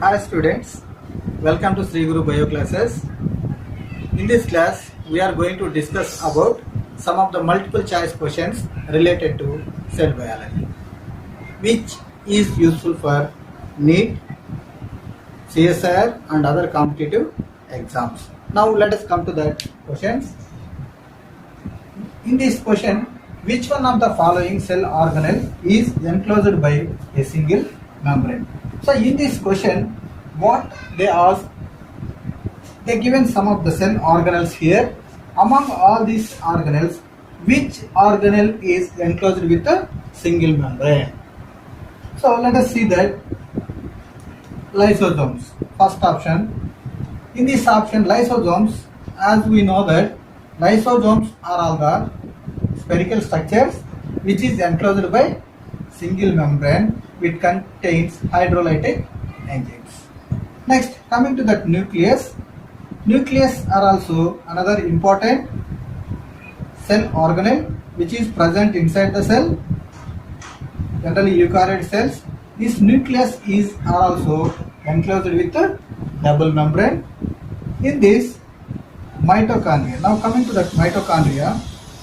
Hi students, welcome to Sri Guru Bio classes. In this class, we are going to discuss about some of the multiple choice questions related to cell biology, which is useful for NEET, CSIR and other competitive exams. Now let us come to the questions. In this question, which one of the following cell organelle is enclosed by a single membrane? So in this question, what they ask, they given some of the cell organelles here. Among all these organelles, which organelle is enclosed with a single membrane? So let us see that lysosomes. First option. In this option, lysosomes, as we know that lysosomes are all the spherical structures which is enclosed by single membrane which contains hydrolytic enzymes. Next, coming to that nucleus. Nucleus are also another important cell organelle which is present inside the cell. Generally eukaryotic cells, this nucleus is also enclosed with a double membrane. In this, mitochondria. Now coming to that mitochondria.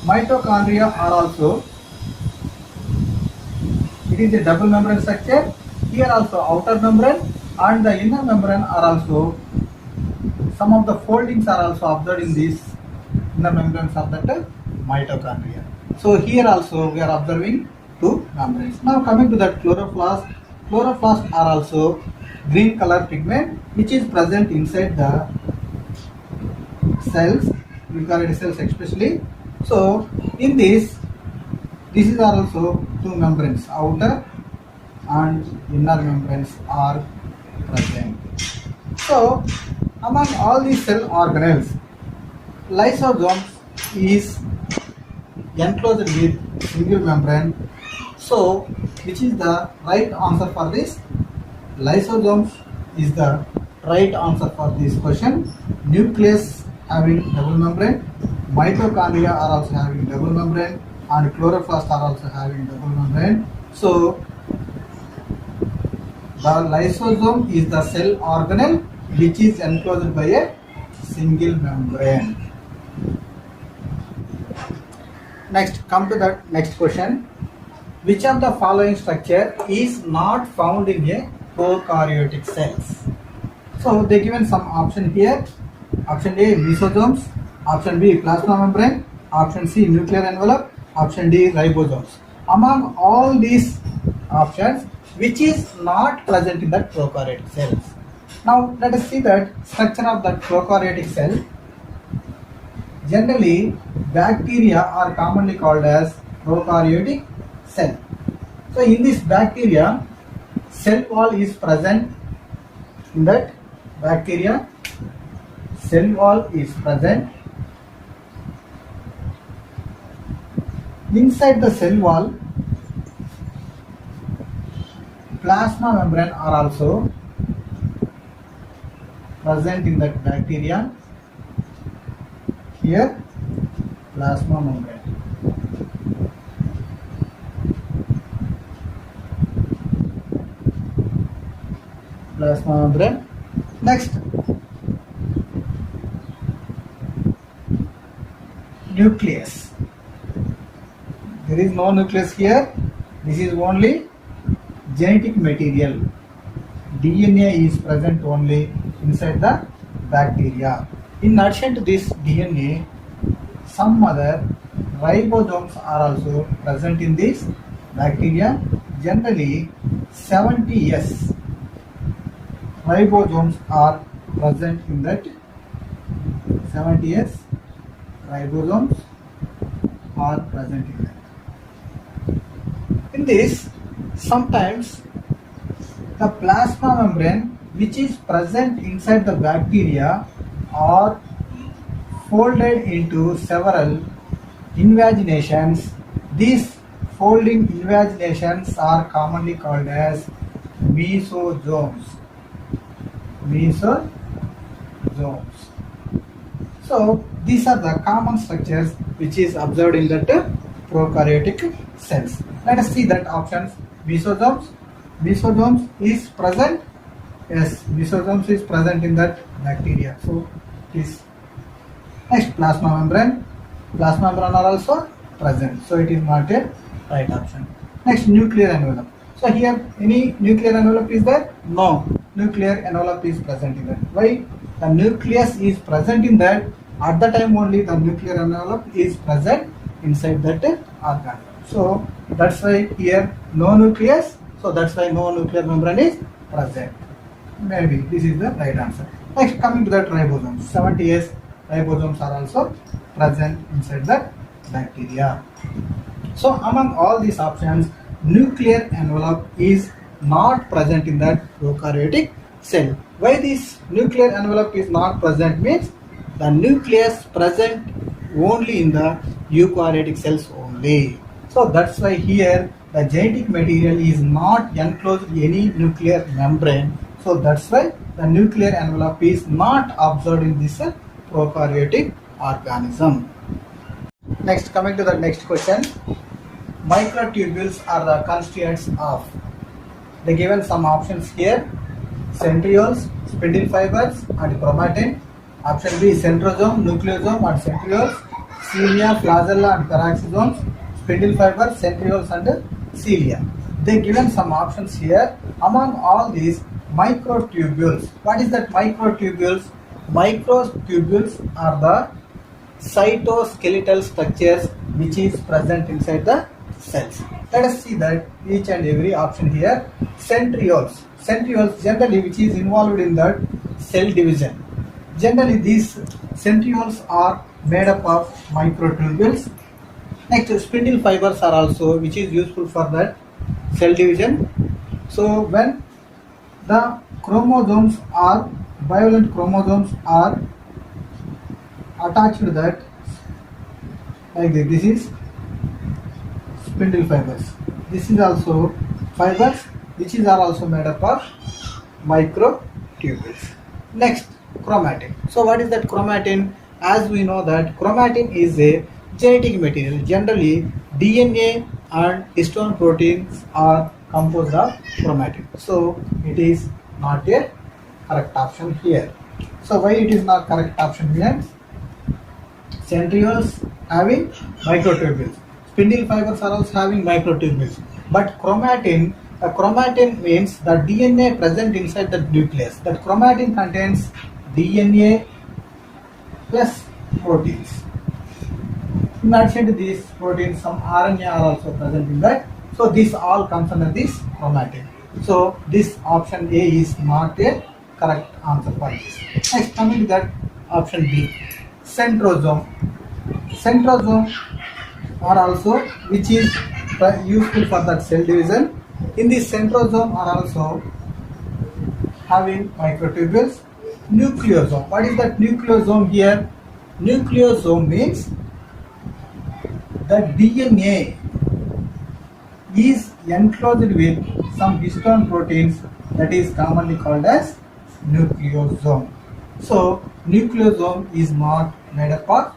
Mitochondria are also, it is a double membrane structure. Here also outer membrane and the inner membrane are also, some of the foldings are also observed in these inner membranes of that mitochondria. So here also we are observing two membranes. Now coming to that chloroplast. Chloroplasts are also green color pigment which is present inside the cells, eukaryotic cells especially. So in this is also two membranes, outer and inner membranes are present. So among all these cell organelles, lysosomes is enclosed with single membrane. So which is the right answer for this? Lysosomes is the right answer for this question. Nucleus having double membrane, mitochondria are also having double membrane, and chloroplasts are also having double membrane. So the lysosome is the cell organelle which is enclosed by a single membrane. Next, come to the next question. Which of the following structure is not found in a prokaryotic cells? So they given some option here. Option A, mesosomes. Option B, plasma membrane. Option C, nuclear envelope. Option D, ribosomes. Among all these options, which is not present in the prokaryotic cells? Now let us see that structure of the prokaryotic cell. Generally, bacteria are commonly called as prokaryotic cell. So in this bacteria, cell wall is present. In that bacteria, cell wall is present. Inside the cell wall, plasma membrane are also present in that bacteria. Here, plasma membrane. Plasma membrane. Next, nucleus. There is no nucleus here. This is only genetic material. DNA is present only inside the bacteria. In addition to this DNA, some other ribosomes are also present in this bacteria. Generally, 70S ribosomes are present in that. 70S ribosomes are present in that. In this, sometimes the plasma membrane which is present inside the bacteria are folded into several invaginations. These folding invaginations are commonly called as mesosomes. Mesosomes. So these are the common structures which is observed in that prokaryotic cells. Let us see that options. Mesosomes. Mesosomes is present Yes, lysosomes is present in that bacteria. So this next plasma membrane. Plasma membrane are also present. So it is not a right option. Next nuclear envelope. So here any nuclear envelope is there? No. Nuclear envelope is present in that. Why? The nucleus is present in that. At the time only the nuclear envelope is present inside that organ. So that's why here no nucleus. So that's why no nuclear membrane is present. Maybe this is the right answer. Next, coming to that ribosomes. 70S ribosomes are also present inside the bacteria. So among all these options, nuclear envelope is not present in that prokaryotic cell. Why this nuclear envelope is not present means the nucleus present only in the eukaryotic cells only. So that's why here the genetic material is not enclosed in any nuclear membrane. So that's why the nuclear envelope is not observed in this prokaryotic organism. Next, coming to the next question. Microtubules are the constituents of. They given some options here: centrioles, spindle fibers, and chromatin. Option B: centrosome, nucleosome, and centrioles. Cilia, flagella, and peroxisomes. Spindle fibers, centrioles, and cilia. They given some options here. Among all these, microtubules. What is that microtubules? Microtubules are the cytoskeletal structures which is present inside the cells. Let us see that each and every option here. Centrioles. Centrioles generally which is involved in that cell division. Generally these centrioles are made up of microtubules. Next, spindle fibers are also which is useful for that cell division. So when the chromosomes are bivalent chromosomes are attached to that like this. This is spindle fibers. This is also fibers which is are also made up of microtubules. Next, chromatin. So what is that chromatin? As we know that chromatin is a genetic material. Generally DNA and histone proteins are composed of chromatin. So it is not a correct option here. So why it is not correct option here? Centrioles having microtubules. Spindle fibers are also having microtubules. But chromatin means the DNA present inside the nucleus. That chromatin contains DNA plus proteins. In addition to these proteins, some RNA are also present in that. So this all comes under this chromatin. So this option A is not a correct answer for this. Next, coming to that option B, centrosome. Centrosome are also which is useful for that cell division. In this centrosome are also having microtubules. Nucleosome. What is that nucleosome here? Nucleosome means the DNA is enclosed with some histone proteins that is commonly called as nucleosome. So nucleosome is not made up of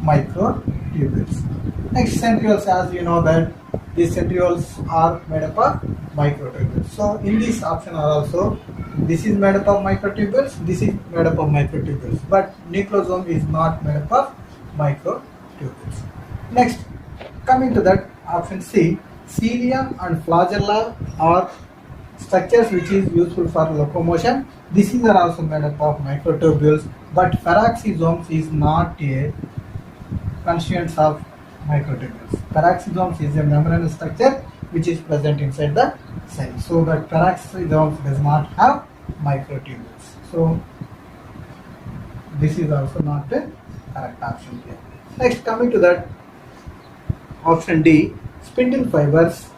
microtubules. Next, centrioles, as you know that these centrioles are made up of microtubules. So in this option are also this is made up of microtubules, this is made up of microtubules, but nucleosome is not made up of microtubules. Next, coming to that option C, cilia and flagella are structures which is useful for locomotion. These are also made up of microtubules, but peroxisomes is not a constituent of microtubules. Peroxisomes is a membranous structure which is present inside the cell. So that peroxisomes does not have microtubules. So this is also not a correct option here. Next, coming to that option D, spindle fibers.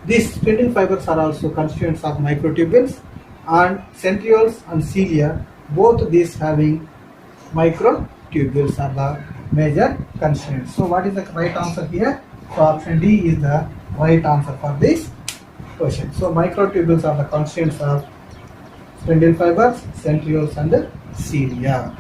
These spindle fibers are also constituents of microtubules, and centrioles and cilia, both these having microtubules are the major constituents. So what is the right answer here? So option D is the right answer for this question. So microtubules are the constituents of spindle fibers, centrioles and cilia.